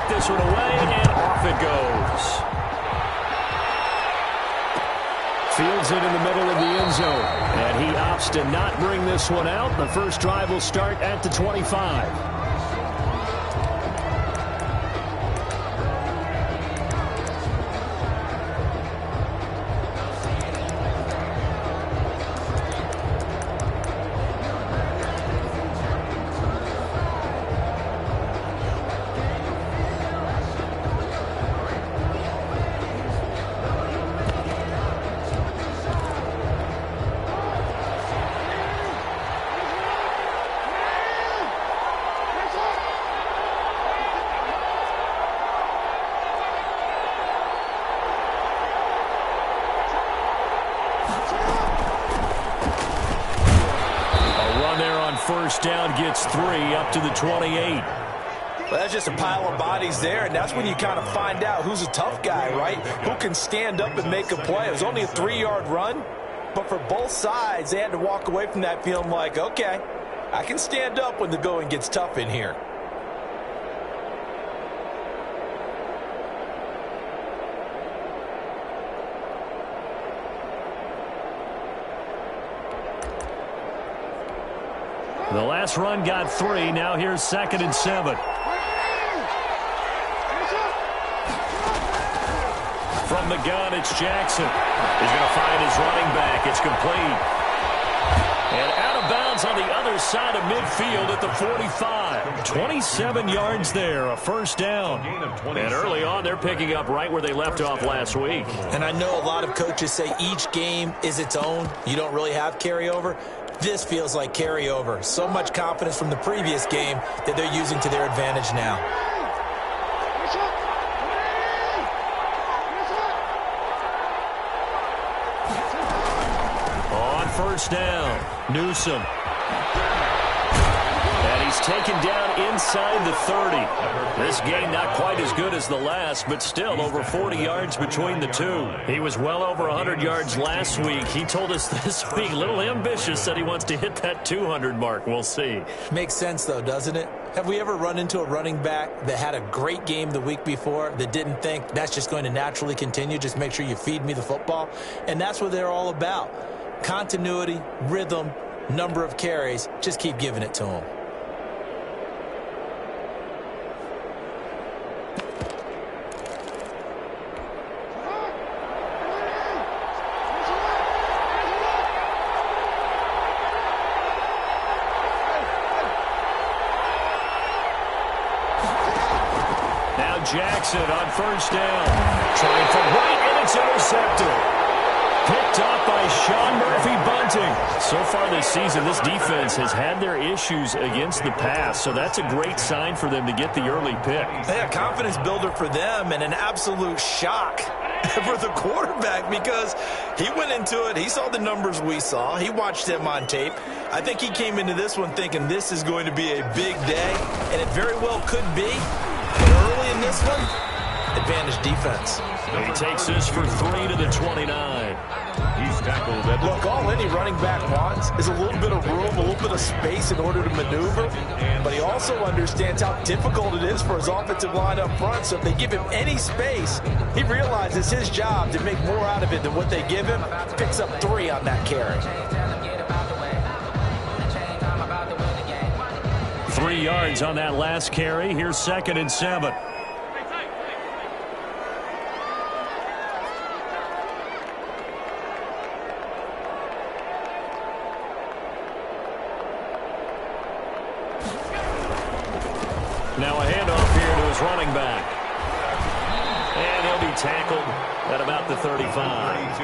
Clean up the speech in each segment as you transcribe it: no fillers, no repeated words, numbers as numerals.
knock this one away, and off it goes. Fields it in the middle of the end zone, and he opts to not bring this one out. The first drive will start at the 25. First down gets 3 up to the 28. Well, that's just a pile of bodies there, and that's when you kind of find out who's a tough guy, right? Who can stand up and make a play. It was only a 3-yard run, but for both sides, they had to walk away from that feeling like, okay, I can stand up when the going gets tough in here. The last run got 3. Now here's 2nd and 7. From the gun, it's Jackson. He's going to find his running back. It's complete. And out of bounds on the other side of midfield at the 45. 27 yards there, a first down. And early on, they're picking up right where they left off last week. And I know a lot of coaches say each game is its own. You don't really have carryover. This feels like carryover. So much confidence from the previous game that they're using to their advantage now. On first down, Newsom. And he's taken down inside the 30. This game not quite as good as the last, but still over 40 yards between the two. He was well over 100 yards last week. He told us this week, a little ambitious, said he wants to hit that 200 mark. We'll see. Makes sense, though, doesn't it? Have we ever run into a running back that had a great game the week before that didn't think that's just going to naturally continue? Just make sure you feed me the football. And that's what they're all about. Continuity, rhythm, number of carries. Just keep giving it to them. Jackson on first down. Trying for right, and it's intercepted. Picked up by Sean Murphy-Bunting. So far this season, this defense has had their issues against the pass, so that's a great sign for them to get the early pick. Yeah, confidence builder for them and an absolute shock for the quarterback because he went into it. He saw the numbers we saw. He watched them on tape. I think he came into this one thinking this is going to be a big day, and it very well could be. But early in this one, advantage defense. He takes this for 3 to the 29. He's tackled. Look, all any running back wants is a little bit of room, a little bit of space in order to maneuver. But he also understands how difficult it is for his offensive line up front. So if they give him any space, he realizes his job to make more out of it than what they give him. Picks up 3 on that carry. 3 yards on that last carry. Here's 2nd and 7. Now a handoff here to his running back. And he'll be tackled at about the 35.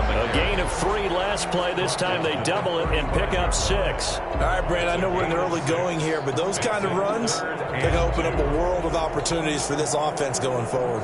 A gain of 3 last play. This time they double it and pick up 6. All right, Brand, I know we're in the early going here, but those kind of runs, they're going to open up a world of opportunities for this offense going forward.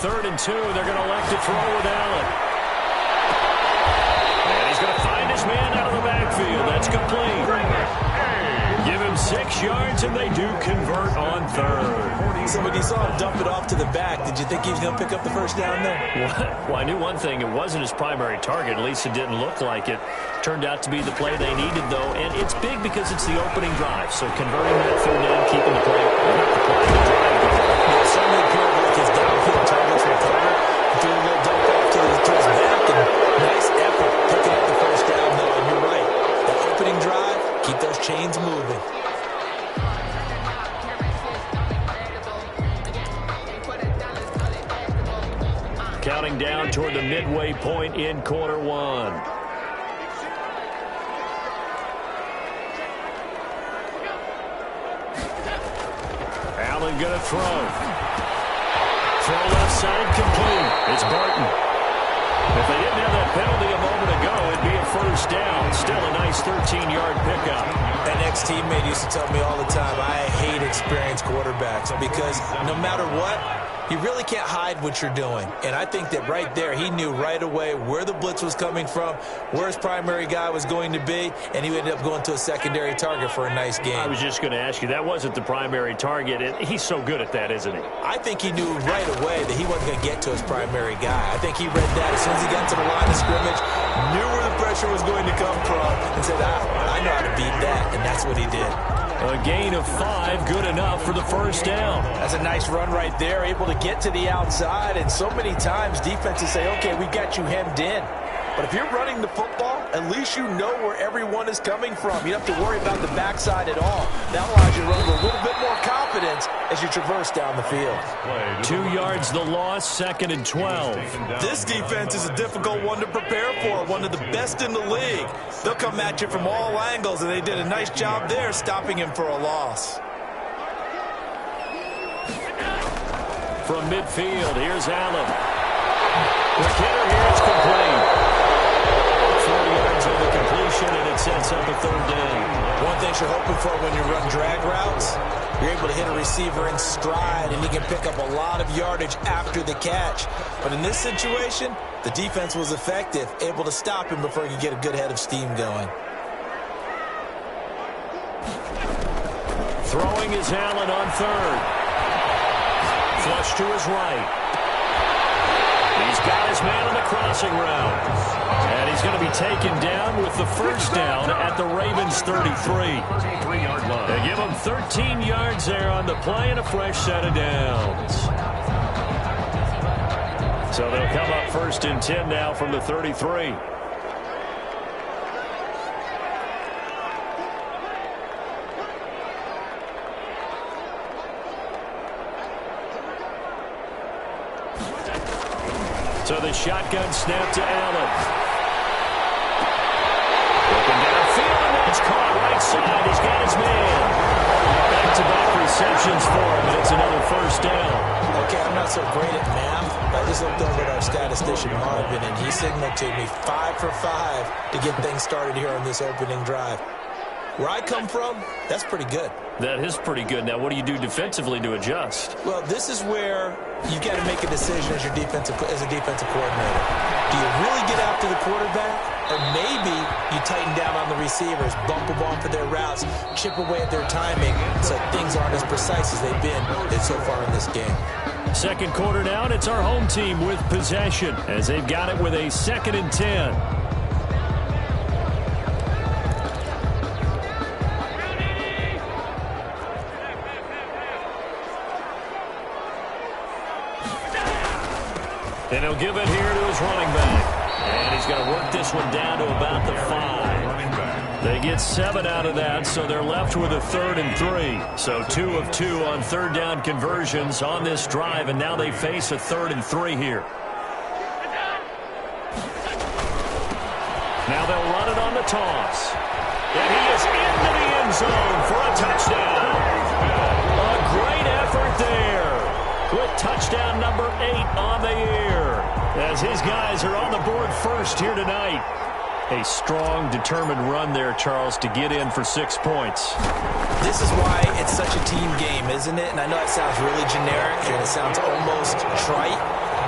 3rd and 2. They're going to elect to throw with Allen. And he's going to find his man out of the backfield. That's complete. Give him 6 yards, and they do convert on 3rd. So when you saw him dump it off to the back, did you think he was going to pick up the first down there? Well, I knew one thing. It wasn't his primary target. At least it didn't look like it. Turned out to be the play they needed, though. And it's big because it's the opening drive. So converting that 3rd down, keeping the play, the drive going. It certainly appeared like his downfield targets were covered. Doing a little dump off to his back, and nice effort picking up the first down, though. And you're right. That opening drive, keep those chains moving. Counting down toward the midway point in quarter 1. Allen going to throw. Throw left side, complete. It's Barton. If they didn't have that penalty a moment ago, it'd be a first down. Still a nice 13-yard pickup. An ex-teammate used to tell me all the time, I hate experienced quarterbacks because no matter what, you really can't hide what you're doing. And I think that right there, he knew right away where the blitz was coming from, where his primary guy was going to be, and he ended up going to a secondary target for a nice game. I was just going to ask you, that wasn't the primary target. He's so good at that, isn't he? I think he knew right away that he wasn't going to get to his primary guy. I think he read that as soon as he got to the line of scrimmage, knew where the pressure was going to come from, and said, I know how to beat that, and that's what he did. A gain of 5, good enough for the first down. That's a nice run right there, able to get to the outside, and so many times defenses say, okay, we got you hemmed in. But if you're running the football, at least you know where everyone is coming from. You don't have to worry about the backside at all. That allows you to run with a little bit more confidence as you traverse down the field. 2 yards the loss, 2nd and 12. This defense is a difficult one to prepare for, one of the best in the league. They'll come at you from all angles, and they did a nice job there stopping him for a loss. From midfield, here's Allen. The kicker here is complete. 4 yards on the completion, and it sets up a 3rd down. One thing you're hoping for when you run drag routes, you're able to hit a receiver in stride, and he can pick up a lot of yardage after the catch. But in this situation, the defense was effective, able to stop him before he could get a good head of steam going. Throwing is Allen on 3rd. Flush to his right. He's got his man on the crossing route. And he's going to be taken down with the first down at the Ravens 33. They give him 13 yards there on the play and a fresh set of downs. So they'll come up 1st and 10 now from the 33. So the shotgun snap to Allen. Looking downfield, and that's caught right side. He's got his man. Back-to-back receptions for him, and it's another first down. Okay, I'm not so great at math. I just looked over at our statistician, Marvin, and he signaled to me 5 for 5 to get things started here on this opening drive. Where I come from, that's pretty good. That is pretty good. Now, what do you do defensively to adjust? Well, this is where you got to make a decision as a defensive coordinator. Do you really get after the quarterback, or maybe you tighten down on the receivers, bump them off of their routes, chip away at their timing, so things aren't as precise as they've been so far in this game. 2nd quarter now, and it's our home team with possession as they've got it with a 2nd and 10. And he'll give it here to his running back. And he's going to work this one down to about the 5. They get 7 out of that, so they're left with a 3rd and 3. So 2 of 2 on 3rd down conversions on this drive, and now they face a 3rd and 3 here. Now they'll run it on the toss. And he is into the end zone for a touchdown. A great effort there, with touchdown number 8 on the year, as his guys are on the board first here tonight. A strong, determined run there, Charles, to get in for 6 points. This is why it's such a team game, isn't it? And I know it sounds really generic and it sounds almost trite,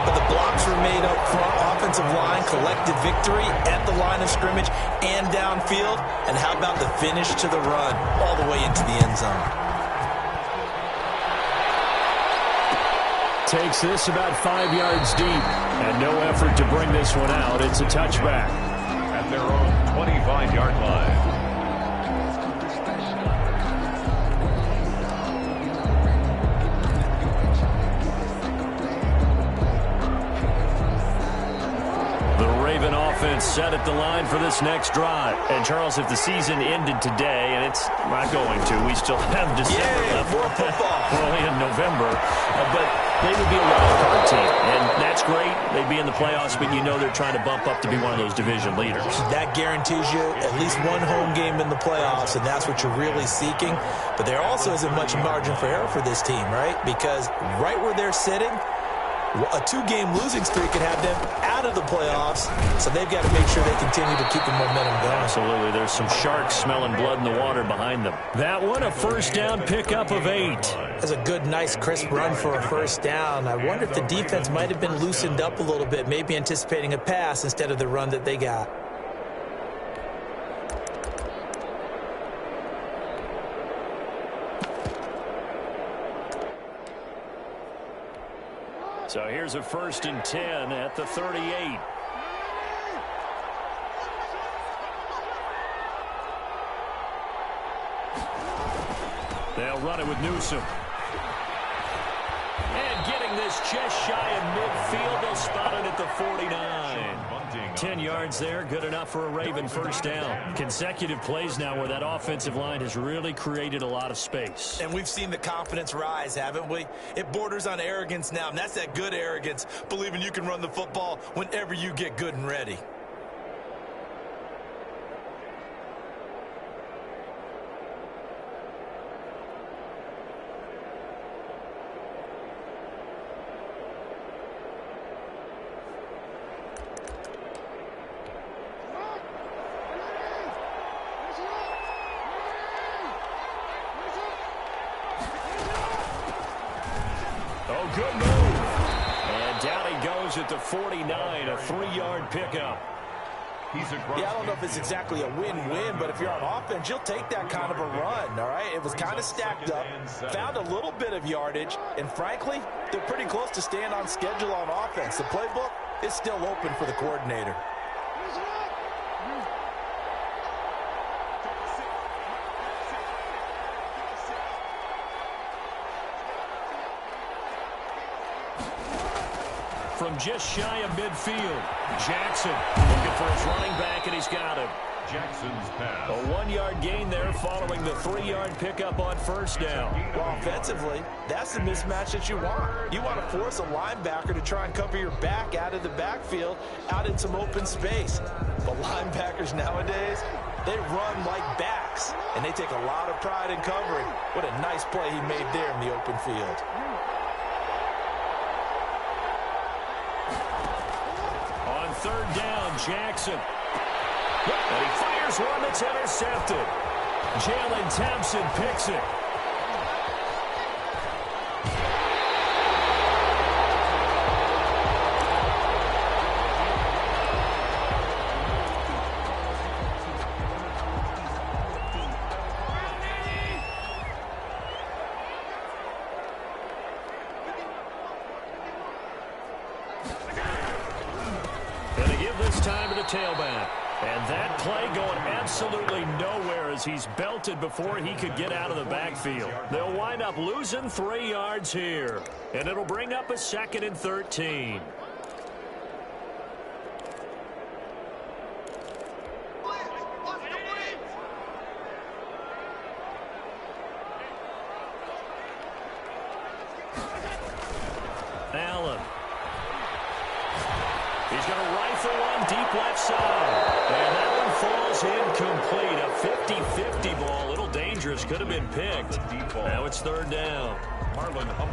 but the blocks were made up front. Offensive line collected victory at the line of scrimmage and downfield. And how about the finish to the run all the way into the end zone? Takes this about 5 yards deep, and no effort to bring this one out. It's a touchback. At their own 25-yard line. Offense set at the line for this next drive. And, Charles, if the season ended today, and it's not going to, we still have December left. More football. We're only in November. But they would be a wild card team. And that's great. They'd be in the playoffs, but you know they're trying to bump up to be one of those division leaders. That guarantees you at least one home game in the playoffs, and that's what you're really seeking. But there also isn't much margin for error for this team, right? Because right where they're sitting, a 2-game losing streak could have them out of the playoffs, so they've got to make sure they continue to keep the momentum going. Absolutely. There's some sharks smelling blood in the water behind them. That one, a first down pickup of 8. That's a good, nice, crisp run for a first down. I wonder if the defense might have been loosened up a little bit, maybe anticipating a pass instead of the run that they got. So here's a 1st and 10 at the 38. They'll run it with Newsom. And getting this just shy of midfield, they'll spot it at the 49. 10 yards there, good enough for a Raven first down. Consecutive plays now where that offensive line has really created a lot of space. And we've seen the confidence rise, haven't we? It borders on arrogance now, and that's that good arrogance, believing you can run the football whenever you get good and ready. Good move. And down he goes at the 49, a 3-yard pickup. Yeah, I don't know if it's exactly a win-win, but if you're on offense, you'll take that kind of a run, all right? It was kind of stacked up, found a little bit of yardage, and frankly, they're pretty close to staying on schedule on offense. The playbook is still open for the coordinator. From just shy of midfield, Jackson looking for his running back, and he's got him. Jackson's pass. A 1-yard gain there following the 3-yard pickup on first down. Well, offensively, that's the mismatch that you want. You want to force a linebacker to try and cover your back out of the backfield, out in some open space. But linebackers nowadays, they run like backs, and they take a lot of pride in covering. What a nice play he made there in the open field. On third down, Jackson. And he fires one that's intercepted. Jalen Thompson picks it. And they give this time to the tailback. And that play going absolutely nowhere as he's belted before he could get out of the backfield. They'll wind up losing 3 yards here. And it'll bring up a 2nd and 13. Allen. He's going to rifle one deep left side. And that one falls incomplete. A 50-50 ball. A little dangerous. Could have been picked. Now it's third down.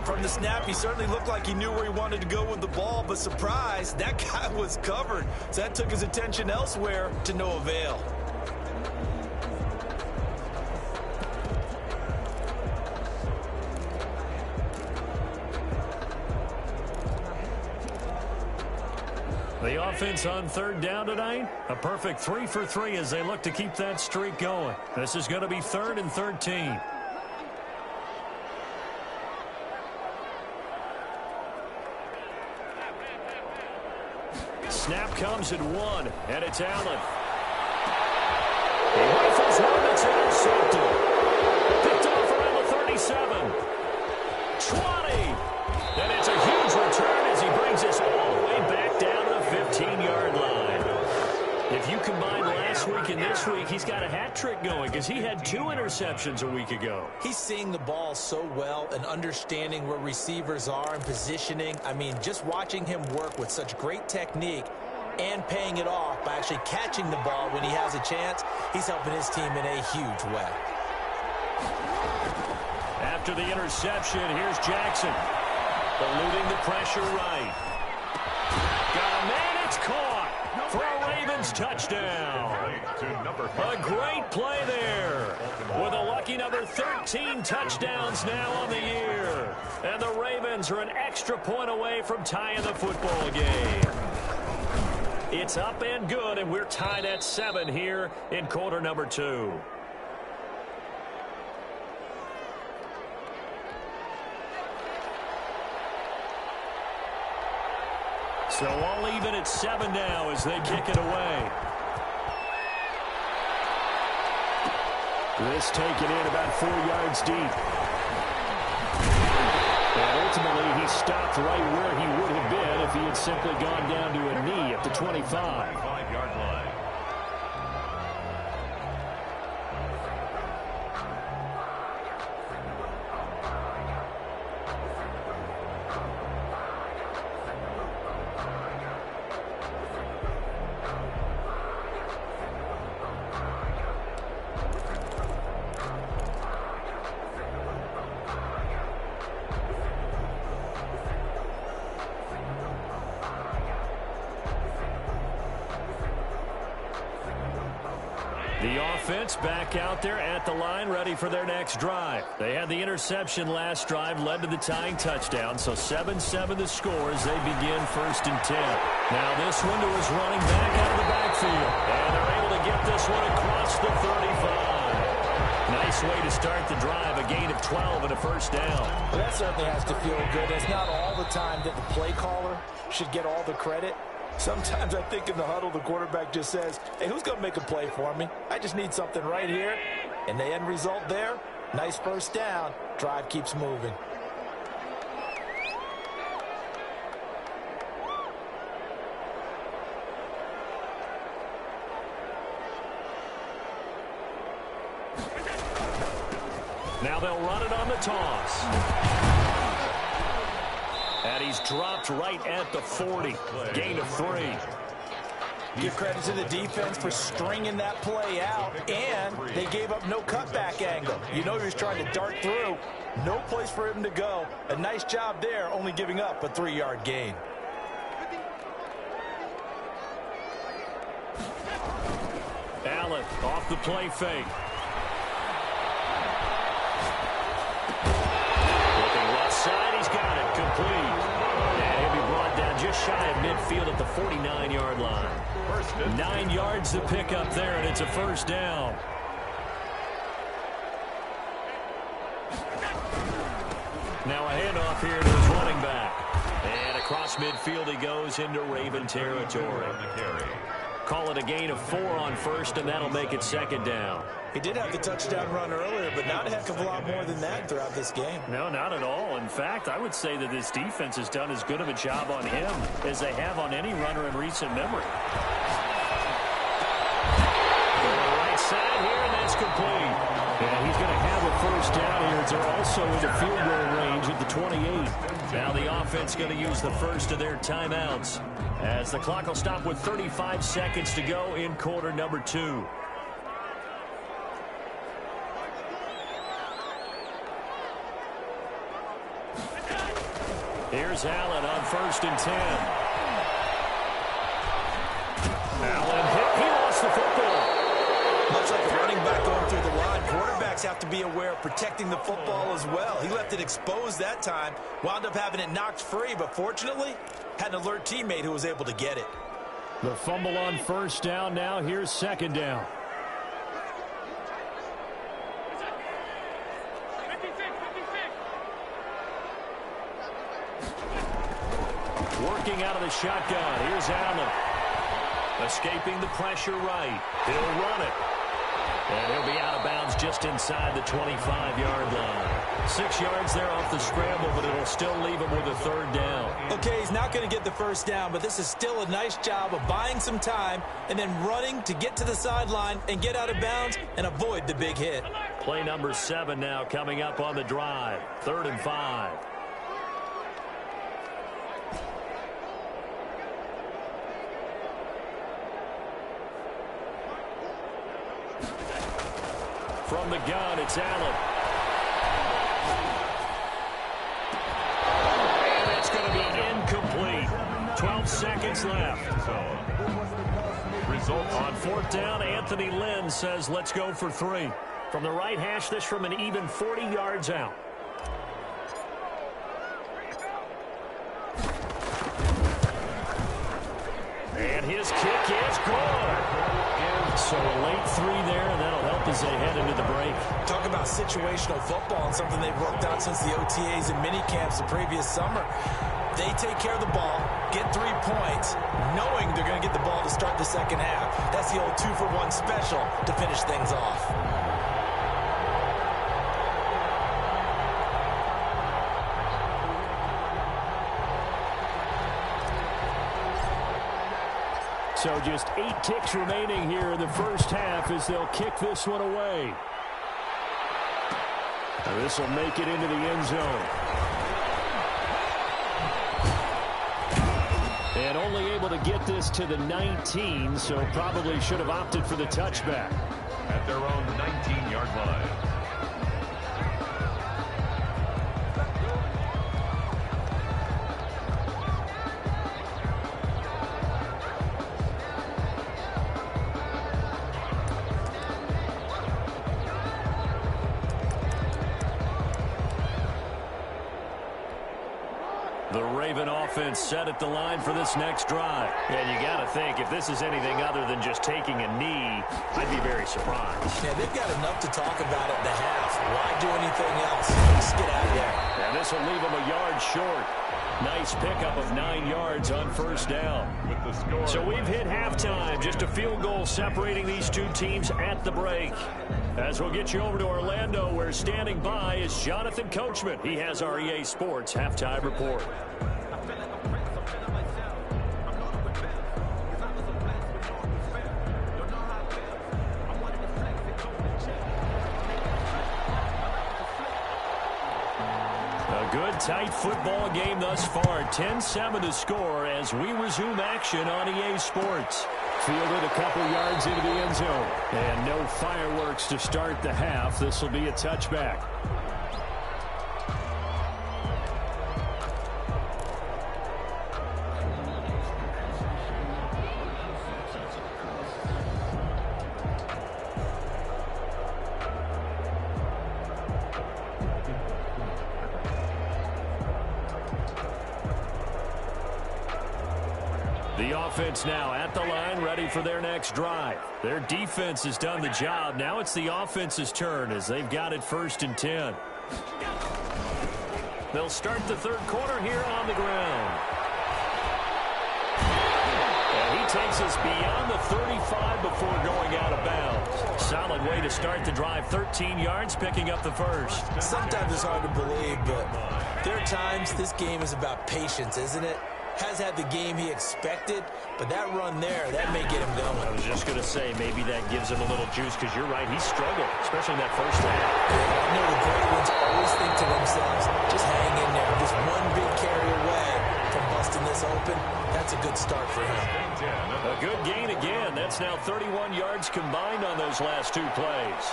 From the snap, he certainly looked like he knew where he wanted to go with the ball, but surprise, that guy was covered. So that took his attention elsewhere to no avail. The offense on third down tonight, a perfect 3 for 3 as they look to keep that streak going. This is going to be 3rd and 13. Snap comes at 1, and it's Allen. He rifles one that's intercepted. Picked off around the 37. 20. And it's a huge return as he brings us all the way back down to the 15-yard line. If you combine last week and this week, he's got a hat trick going because he had 2 interceptions a week ago. He's seeing the ball so well and understanding where receivers are and positioning. I mean, just watching him work with such great technique and paying it off by actually catching the ball when he has a chance, he's helping his team in a huge way. After the interception, here's Jackson. Eluding the pressure right. Got a man, it's caught for a Ravens touchdown. A great play there with a lucky number 13 touchdowns now on the year. And the Ravens are an extra point away from tying the football game. It's up and good, and we're tied at 7 here in quarter number 2. So all even at 7 now as they kick it away. This taken in about 4 yards deep. And ultimately, he stopped right where he would have been if he had simply gone down to a knee at the 25. 5-yard line. The offense back out there at the line, ready for their next drive. They had the interception last drive, led to the tying touchdown, so 7-7 the score as they begin 1st and 10. Now this one to his running back out of the backfield, and they're able to get this one across the 35. Nice way to start the drive, a gain of 12 and a 1st down. Well, that certainly has to feel good. It's not all the time that the play caller should get all the credit. Sometimes I think in the huddle, the quarterback just says, hey, who's going to make a play for me? I just need something right here. And the end result there, nice 1st down. Drive keeps moving. Now they'll run it on the toss. And he's dropped right at the 40. Gain of 3. Give credit to the defense for stringing that play out, and they gave up no cutback angle. You know he was trying to dart through. No place for him to go. A nice job there, only giving up a 3-yard gain. Allen off the play fake. Looking left side, he's got it. Complete. And he'll be brought down just shy of midfield at the 49-yard line. 9 yards to pick up there, and it's a 1st down. Now a handoff here to his running back. And across midfield he goes into Raven territory. Call it a gain of 4 on 1st, and that'll make it 2nd down. He did have the touchdown run earlier, but not a heck of a lot more than that throughout this game. No, not at all. In fact, I would say that this defense has done as good of a job on him as they have on any runner in recent memory. Right side here, and that's complete. And he's going to have a 1st down here. They're also in the field goal range at the 28. Now the offense going to use the first of their timeouts as the clock will stop with 35 seconds to go in quarter number 2. Here's Allen on 1st and 10. Allen hit. He lost the football. Much like a running back going through the line, quarterbacks have to be aware of protecting the football as well. He left it exposed that time, wound up having it knocked free, but fortunately, had an alert teammate who was able to get it. The fumble on first down. Now here's second down. Working out of the shotgun. Here's Allen. Escaping the pressure right. He'll run it. And he'll be out of bounds just inside the 25-yard line. 6 yards there off the scramble, but it'll still leave him with a third down. Okay, he's not going to get the first down, but this is still a nice job of buying some time and then running to get to the sideline and get out of bounds and avoid the big hit. Play number 7 now coming up on the drive. 3rd and 5. From the gun, it's Allen. And it's going to be incomplete. 12 seconds left. Result on 4th down, Anthony Lynn says, let's go for 3. From the right hash, this from an even 40 yards out. And his kick is good. So a late 3 there, and that'll help as they head into the break. Talk about situational football and something they've worked out since the OTAs and mini camps the previous summer. They take care of the ball, get 3 points, knowing they're going to get the ball to start the second half. That's the old 2-for-1 special to finish things off. So just 8 ticks remaining here in the first half as they'll kick this one away. This will make it into the end zone. And only able to get this to the 19, so probably should have opted for the touchback. At their own 19-yard line. The Raven offense set at the line for this next drive. And you got to think, if this is anything other than just taking a knee, I'd be very surprised. Yeah, they've got enough to talk about at the half. Why do anything else? Just get out of there. And this will leave them a yard short. Nice pickup of 9 yards on first down. So we've hit halftime. Just a field goal separating these two teams at the break. As we'll get you over to Orlando, where standing by is Jonathan Coachman. He has our EA Sports Halftime Report. A good, tight football game thus far. 10-7 to score as we resume action on EA Sports. Fielded a couple yards into the end zone. And no fireworks to start the half. This will be a touchback. The offense now at the line, ready for their next drive. Their defense has done the job. Now it's the offense's turn as they've got it 1st and 10. They'll start the third quarter here on the ground. And he takes us beyond the 35 before going out of bounds. Solid way to start the drive. 13 yards, picking up the first. Sometimes it's hard to believe, but there are times this game is about patience, isn't it? Has had the game he expected, but that run there, that may get him going. I was just going to say, maybe that gives him a little juice, because you're right, he struggled, especially in that first half. Yeah, I know the great ones always think to themselves, just hang in there, just one big carry away from busting this open. That's a good start for him. A good gain again. That's now 31 yards combined on those last 2 plays.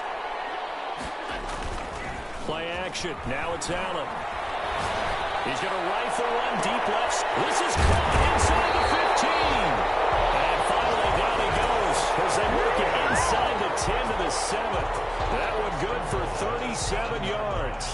Play action. Now it's Allen. He's going to rifle one deep left. This is caught inside the 15. And finally down he goes as they work it inside the 10 to the 7. That one good for 37 yards.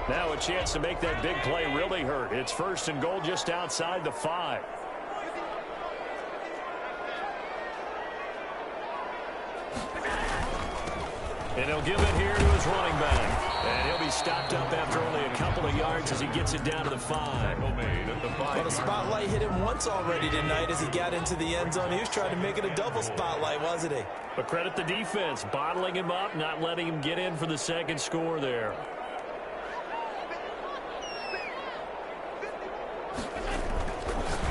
Now a chance to make that big play really hurt. It's 1st and goal just outside the 5. And he'll give it here to his running back. And he'll be stopped up after only a couple of yards as he gets it down to the 5. Well, the spotlight hit him once already tonight as he got into the end zone. He was trying to make it a double spotlight, wasn't he? But credit the defense, bottling him up, not letting him get in for the second score there.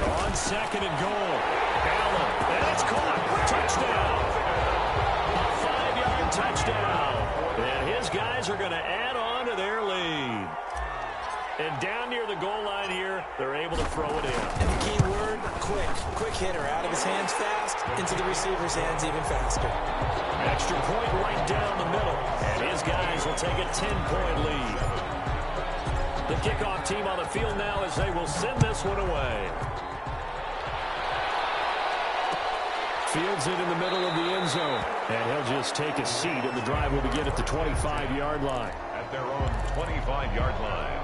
On 2nd and goal. Allen, and it's caught. Touchdown. A 5-yard touchdown. And his guys are going to add on to their lead. And down near the goal line here, they're able to throw it in. And the key word, quick. Quick hitter. Out of his hands fast, into the receiver's hands even faster. Extra point right down the middle. And his guys will take a 10-point lead. The kickoff team on the field now as they will send this one away. Fields it in the middle of the end zone. And he'll just take a seat, and the drive will begin at the 25-yard line. At their own 25-yard line.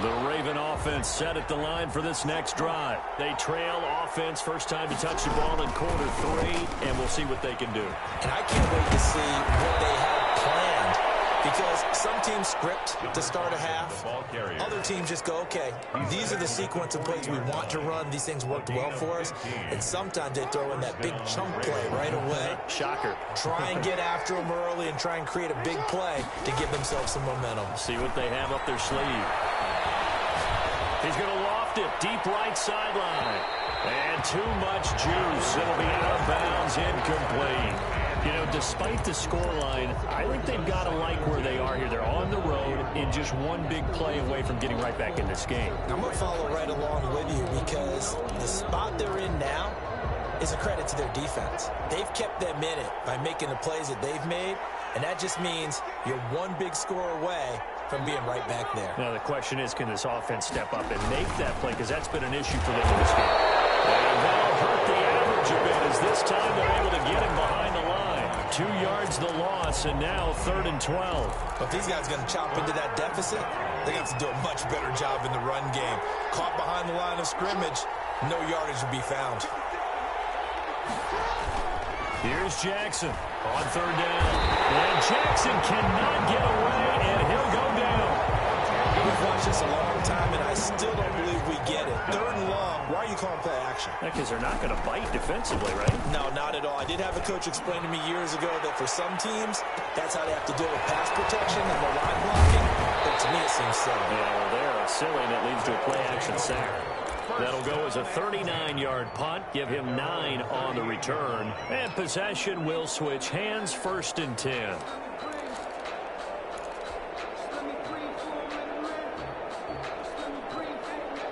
The Raven offense set at the line for this next drive. They trail offense, first time to touch the ball in Q3, and we'll see what they can do. And I can't wait to see what they have planned. Because some teams script to start a half. Other teams just go, okay, these are the sequence of plays we want to run. These things worked well for us. And sometimes they throw in that big chunk play right away. Shocker. Try and get after them early and try and create a big play to give themselves some momentum. See what they have up their sleeve. He's going to loft it deep right sideline. And too much juice. It'll be out of bounds, incomplete. You know, despite the scoreline, I think they've got to like where they are here. They're on the road and just one big play away from getting right back in this game. I'm going to follow right along with you because the spot they're in now is a credit to their defense. They've kept them in it by making the plays that they've made, and that just means you're one big score away from being right back there. Now, the question is, can this offense step up and make that play? Because that's been an issue for them in this game. And that'll hurt the average a bit as this time they're able to get him behind the line. 2 yards the loss, and now 3rd and 12. But these guys are going to chop into that deficit. They're going to have to do a much better job in the run game. Caught behind the line of scrimmage, no yardage to be found. Here's Jackson on 3rd down. And Jackson cannot get away, and he'll go down. We've watched this a long time, and I still don't believe we get it. 3rd and long. Why are you calling play action? Because they're not going to bite defensively, right? No, not at all. I did have a coach explain to me years ago that for some teams, that's how they have to deal with pass protection and the line blocking. But to me, it seems silly. Yeah, well, they're silly, and it leads to a play action sack. That'll go as a 39-yard punt. Give him 9 on the return. And possession will switch hands, 1st and 10.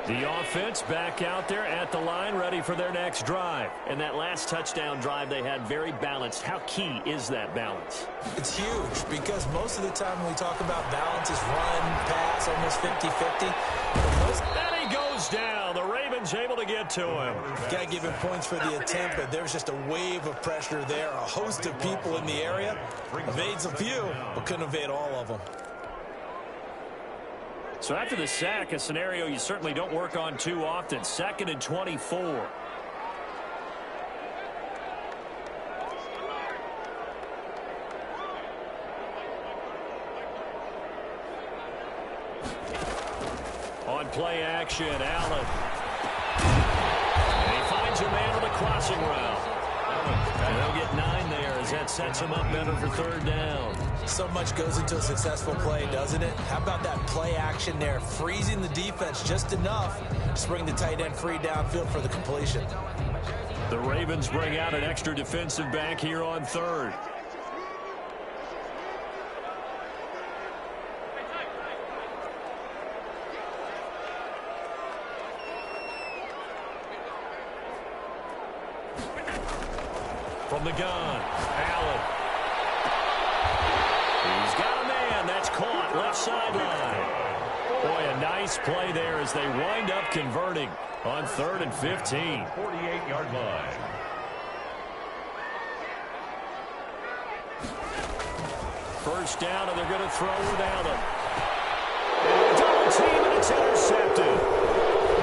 The offense back out there at the line, ready for their next drive. And that last touchdown drive they had very balanced. How key is that balance? It's huge because most of the time when we talk about balance is run, pass, almost 50-50. And he goes down. The Ravens able to get to him. Got to give him points for the attempt, but there's just a wave of pressure there. A host of people in the area. Evades a few, but couldn't evade all of them. So after the sack, a scenario you certainly don't work on too often. 2nd and 24. On play action, Allen. And he finds a man on the crossing route. And they'll get 9 there as that sets him up better for 3rd down. So much goes into a successful play, doesn't it? How about that play action there? Freezing the defense just enough to bring the tight end free downfield for the completion. The Ravens bring out an extra defensive back here on 3rd. From the gun, Allen. He's got a man. That's caught left sideline. Boy, a nice play there as they wind up converting on 3rd and 15. 48-yard line. First down, and they're going to throw without him. Double team, and it's intercepted.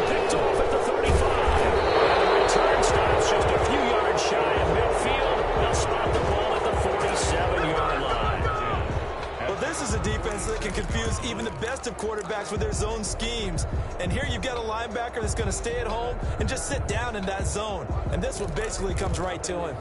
Picked off at the 35. And the return stops just a few yards shy of midfield. They'll spot the ball at the 47-yard line. Well, this is a defense that can confuse even the best of quarterbacks with their zone schemes. And here you've got a linebacker that's going to stay at home and just sit down in that zone. And this one basically comes right to him.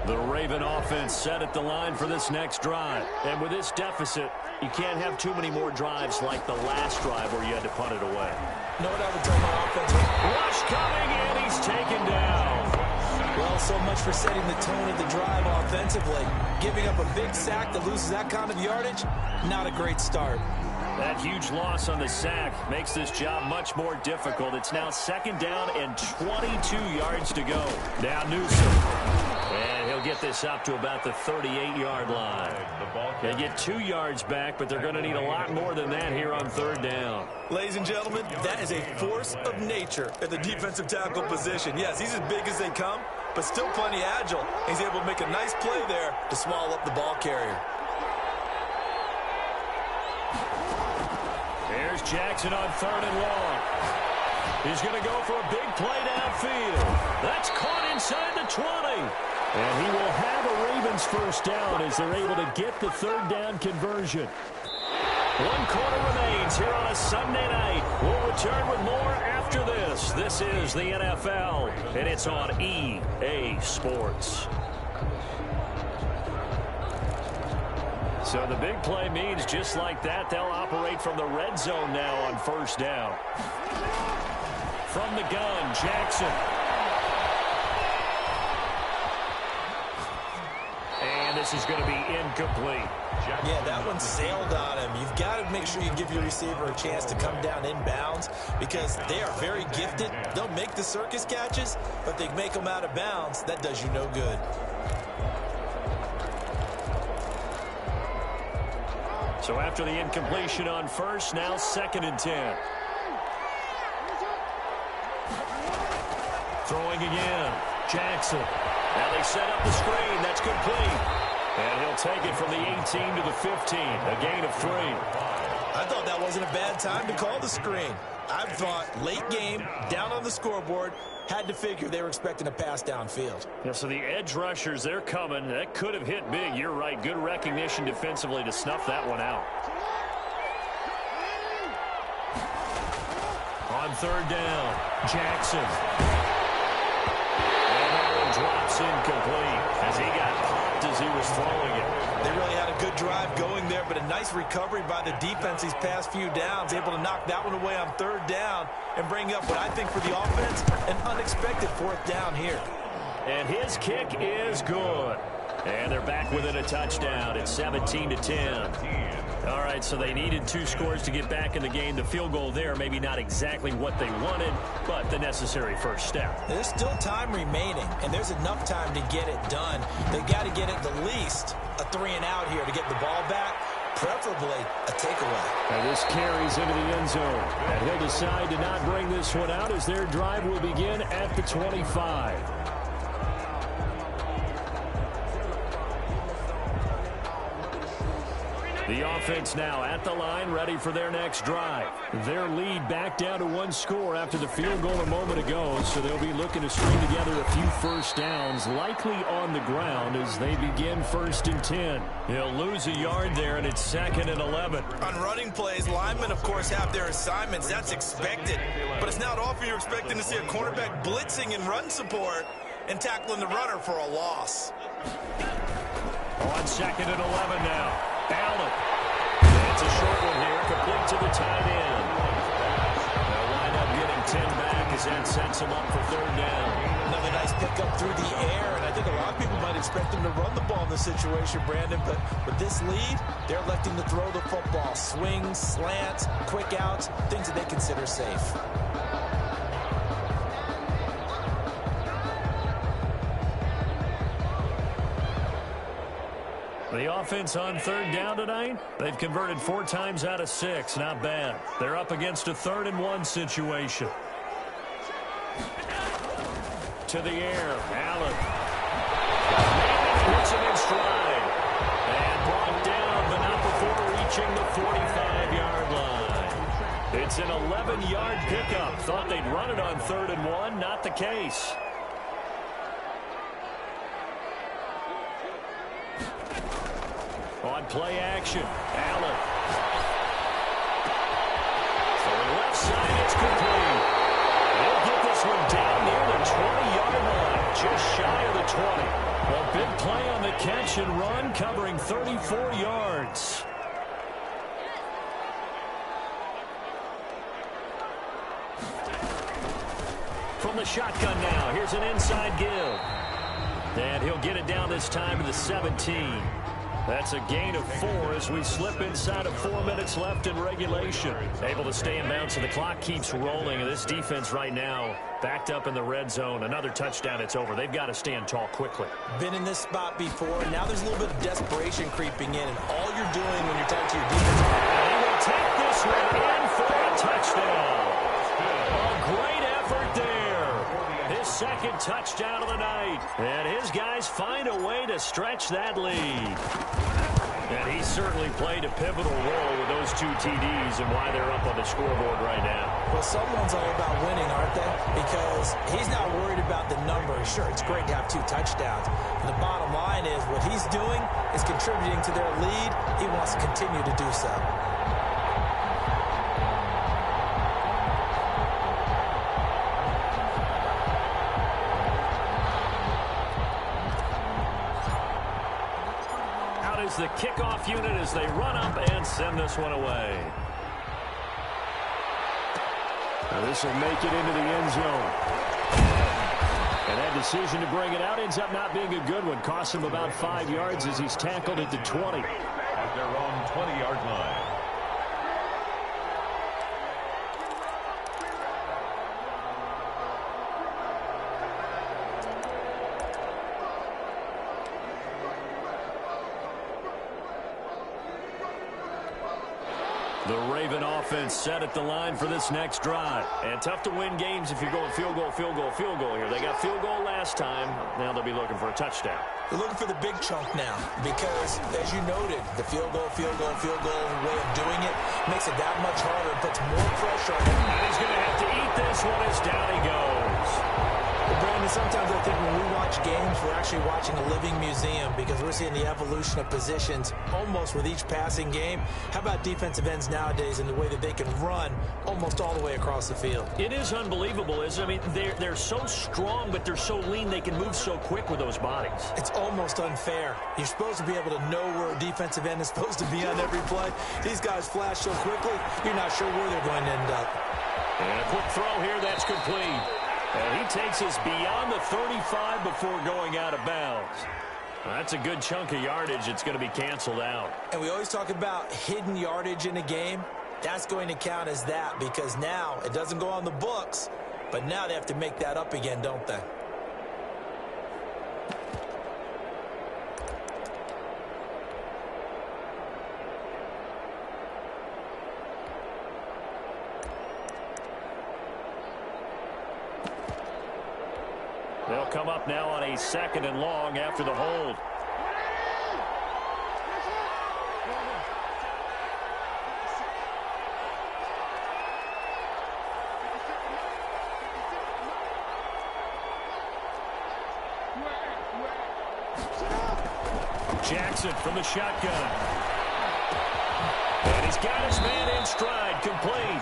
The Raven offense set at the line for this next drive. And with this deficit, you can't have too many more drives like the last drive where you had to punt it away. You know what I would tell my offense? Rush coming in, he's taken down. Well, so much for setting the tone of the drive offensively. Giving up a big sack that loses that kind of yardage, not a great start. That huge loss on the sack makes this job much more difficult. It's now second down and 22 yards to go. Now Newsom. And he'll get this up to about the 38-yard line. They get 2 yards back, but they're going to need a lot more than that here on third down. Ladies and gentlemen, that is a force of nature at the defensive tackle position. Yes, he's as big as they come, but still plenty agile. He's able to make a nice play there to swallow up the ball carrier. There's Jackson on third and long. He's going to go for a big play downfield. That's caught inside the 20. And he will have a Ravens first down as they're able to get the third down conversion. 1 quarter remains here on a Sunday night. We'll return with more after this. This is the NFL, and it's on EA Sports. So the big play means just like that, they'll operate from the red zone now on first down. From the gun, Jackson. And this is going to be incomplete. Yeah, that one sailed on him. You've got to make sure you give your receiver a chance to come down inbounds because they are very gifted. They'll make the circus catches, but they make them out of bounds. That does you no good. So after the incompletion on first, now second and 10. Throwing again. Jackson. Now they set up the screen. That's complete. And he'll take it from the 18 to the 15. A gain of 3. I thought that wasn't a bad time to call the screen. I thought late game, down on the scoreboard, had to figure they were expecting a pass downfield. Yeah, so the edge rushers, they're coming. That could have hit big. You're right. Good recognition defensively to snuff that one out. On third down, Jackson. And that one drops incomplete as he got popped as he was throwing it. They really had a good drive going there, but a nice recovery by the defense these past few downs, able to knock that one away on third down and bring up what I think for the offense, an unexpected fourth down here. And his kick is good. And they're back within a touchdown. It's 17-10. All right, so they needed 2 scores to get back in the game. The field goal there, maybe not exactly what they wanted, but the necessary first step. There's still time remaining, and there's enough time to get it done. They've got to get at the least a 3-and-out here to get the ball back, preferably a takeaway. And this carries into the end zone. And he'll decide to not bring this one out as their drive will begin at the 25. The offense now at the line, ready for their next drive. Their lead back down to 1 score after the field goal a moment ago, so they'll be looking to string together a few first downs, likely on the ground as they begin first and 10. He'll lose a yard there, and it's second and 11. On running plays, linemen, of course, have their assignments. That's expected. But it's not often you're expecting to see a cornerback blitzing in run support and tackling the runner for a loss. On second and 11 now. Allen. It's a short one here, complete to the tight end. They'll wind up getting 10 back as that sets him up for third down. Another nice pickup through the air, and I think a lot of people might expect them to run the ball in this situation, Brandon, but with this lead, they're electing to throw the football. Swings, slants, quick outs, things that they consider safe. The offense on third down tonight, they've converted 4 times out of 6. Not bad. They're up against a 3rd and 1 situation. To the air, Allen. It's an 11-yard pickup. Thought they'd run it on 3rd and 1. Not the case. On play action, Allen. Throwing left side, it's complete. They'll get this one down near the 20-yard line, just shy of the 20. A big play on the catch and run, covering 34 yards. From the shotgun now, here's an inside give. And he'll get it down this time to the 17. That's a gain of 4 as we slip inside of 4 minutes left in regulation. Able to stay in bounds, so the clock keeps rolling. And this defense right now backed up in the red zone. Another touchdown, it's over. They've got to stand tall quickly. Been in this spot before. Now there's a little bit of desperation creeping in. And all you're doing when you're tied to your defense. And he will take this one in for a touchdown. A great effort there. His second touchdown of the night. And his guys find a way to stretch that lead. And he certainly played a pivotal role with those 2 TDs and why they're up on the scoreboard right now. Well, someone's all about winning, aren't they? Because he's not worried about the numbers. Sure, it's great to have 2 touchdowns. But the bottom line is what he's doing is contributing to their lead. He wants to continue to do so. The kickoff unit as they run up and send this one away. Now this will make it into the end zone. And that decision to bring it out ends up not being a good one. Costs him about 5 yards as he's tackled at the 20. At their own 20-yard line. The Raven offense set at the line for this next drive. And tough to win games if you're going field goal, field goal, field goal here. They got field goal last time. Now they'll be looking for a touchdown. They're looking for the big chunk now because, as you noted, the field goal way of doing it makes it that much harder, puts more pressure on him. And he's going to have to eat this one as down he goes. Well, Brandon, sometimes I think when we watch games, we're actually watching a living museum because we're seeing the evolution of positions almost with each passing game. How about defensive ends nowadays and the way that they can run almost all the way across the field? It is unbelievable, isn't it? I mean, they're so strong, but they're so lean, they can move so quick with those bodies. It's almost unfair. You're supposed to be able to know where a defensive end is supposed to be on every play. These guys flash so quickly, you're not sure where they're going to end up. And a quick throw here, that's complete. And he takes us beyond the 35 before going out of bounds. That's a good chunk of yardage. It's going to be canceled out. And we always talk about hidden yardage in a game. That's going to count as that because now it doesn't go on the books, but now they have to make that up again, don't they? They'll come up now on a 2nd and long after the hold. Jackson from the shotgun. And he's got his man in stride, complete.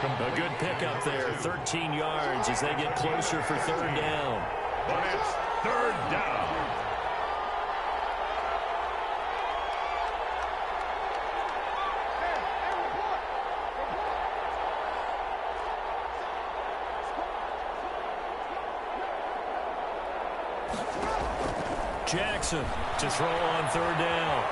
A good pickup there, 13 yards as they get closer for 3rd down. But it's 3rd down. Jackson to throw on 3rd down.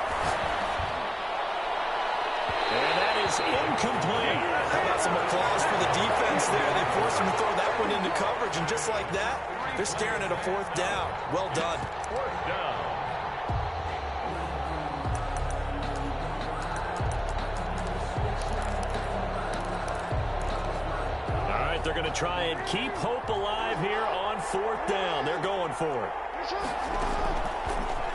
And that is incomplete. How about some applause for the defense there? They forced him to throw that one into coverage, and just like that, they're staring at a 4th down. Well done. 4th down. All right, they're going to try and keep hope alive here on 4th down. They're going for it.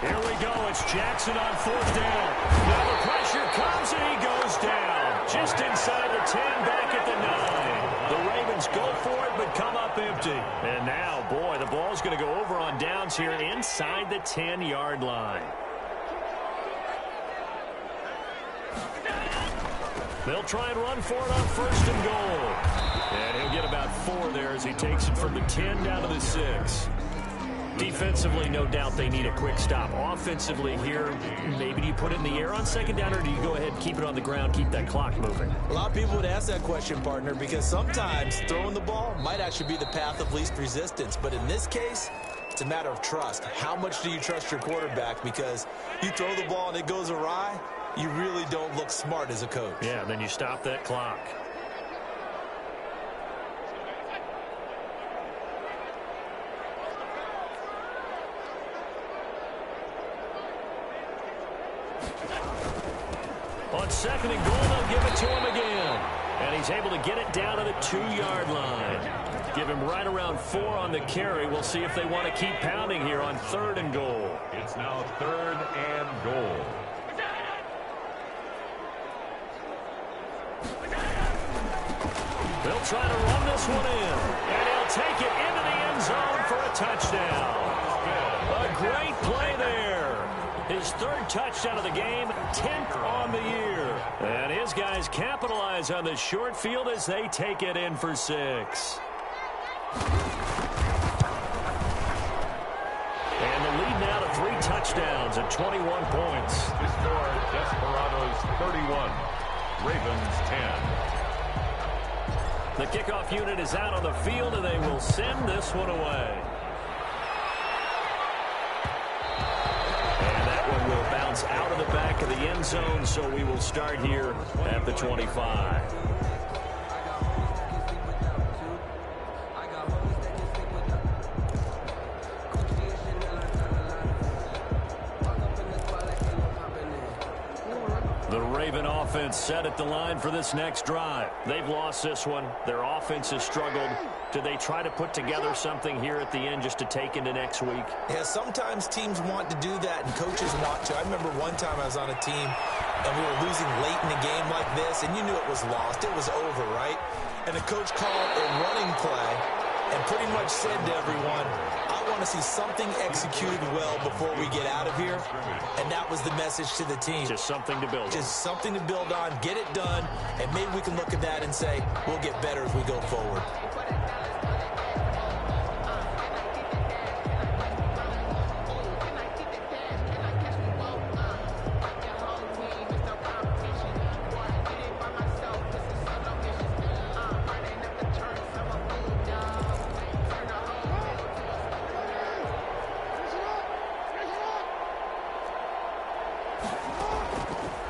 Here we go. It's Jackson on 4th down. Now the pressure comes, and he goes down just inside inside the 10, back at the 9. The Ravens go for it, but come up empty. And now, boy, the ball's going to go over on downs here inside the 10-yard line. They'll try and run for it on 1st and goal. And he'll get about 4 there as he takes it from the 10 down to the 6. Defensively, no doubt they need a quick stop. Offensively here, maybe do you put it in the air on 2nd down, or do you go ahead and keep it on the ground, keep that clock moving? A lot of people would ask that question, partner, because sometimes throwing the ball might actually be the path of least resistance. But in this case, it's a matter of trust. How much do you trust your quarterback? Because you throw the ball and it goes awry, you really don't look smart as a coach. Yeah, then you stop that clock. On 2nd and goal, they'll give it to him again. And he's able to get it down to the 2-yard line. Give him right around 4 on the carry. We'll see if they want to keep pounding here on 3rd and goal. It's now 3rd and goal. They'll try to run this one in. And he'll take it into the end zone for a touchdown. A great play there. His 3rd touchdown of the game, 10th on the year. And his guys capitalize on the short field as they take it in for 6. And the lead now to 3 touchdowns at 21 points. The score, Desperados 31, Ravens 10. The kickoff unit is out on the field, and they will send this one away. Will bounce out of the back of the end zone, so we will start here at the 25. The Raven offense set at the line for this next drive. They've lost this one. Their offense has struggled. Do they try to put together something here at the end just to take into next week? Yeah, sometimes teams want to do that and coaches want to. I remember one time I was on a team and we were losing late in a game like this, and you knew it was lost. It was over, right? And the coach called a running play and pretty much said to everyone, I want to see something executed well before we get out of here. And that was the message to the team. Just something to build on. Just something to build on, get it done, and maybe we can look at that and say, we'll get better as we go forward.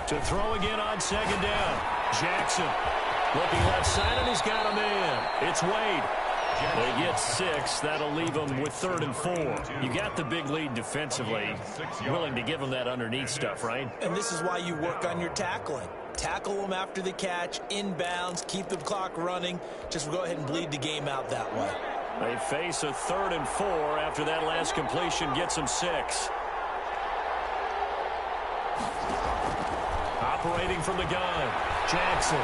To throw again on 2nd down. Jackson looking left side, and he's got a man. It's Wade. They get 6. That'll leave them with 3rd and 4. You got the big lead defensively. Willing to give them that underneath stuff, right? And this is why you work on your tackling. Tackle them after the catch, inbounds, keep the clock running. Just go ahead and bleed the game out that way. They face a 3rd and 4 after that last completion gets them 6. Operating from the gun, Jackson.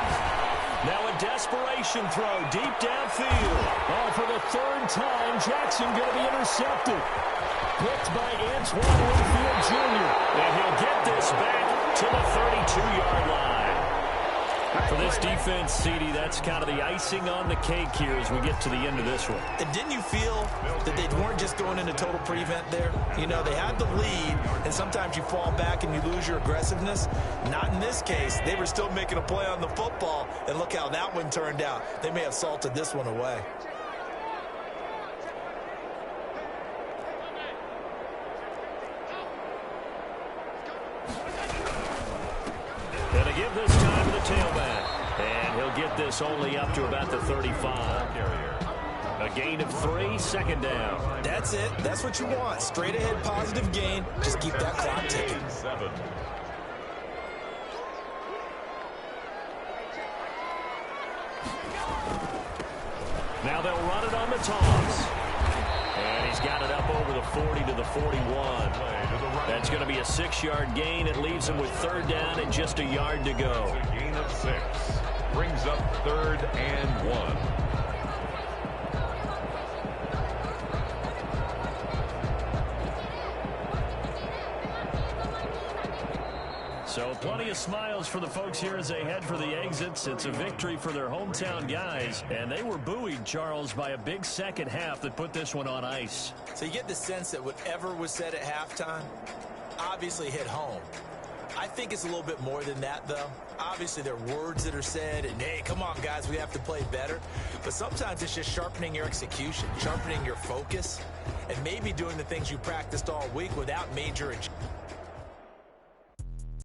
Now a desperation throw deep downfield. Oh, for the 3rd time, Jackson going to be intercepted. Picked by Antoine Winfield Jr. And he'll get this back to the 32-yard line. For this defense, CD, that's kind of the icing on the cake here as we get to the end of this one. And didn't you feel that they weren't just going into total prevent there? You know, they had the lead, and sometimes you fall back and you lose your aggressiveness. Not in this case. They were still making a play on the football, and look how that one turned out. They may have salted this one away. Gonna give this time to the tailback. And he'll get this only up to about the 35. A gain of 3, 2nd down. That's it. That's what you want. Straight ahead positive gain. Just keep that clock ticking. 7. Now they'll run it on the toss. And he's got it up over the 40 to the 41. That's going to be a 6-yard gain. It leaves him with 3rd down and just a yard to go. A gain of 6. brings up 3rd and 1. So plenty of smiles for the folks here as they head for the exits. It's a victory for their hometown guys, and they were buoyed, Charles, by a big second half that put this one on ice. So you get the sense that whatever was said at halftime obviously hit home. I think it's a little bit more than that, though. Obviously, there are words that are said, and, hey, come on, guys, we have to play better. But sometimes it's just sharpening your execution, sharpening your focus, and maybe doing the things you practiced all week without major adjustments.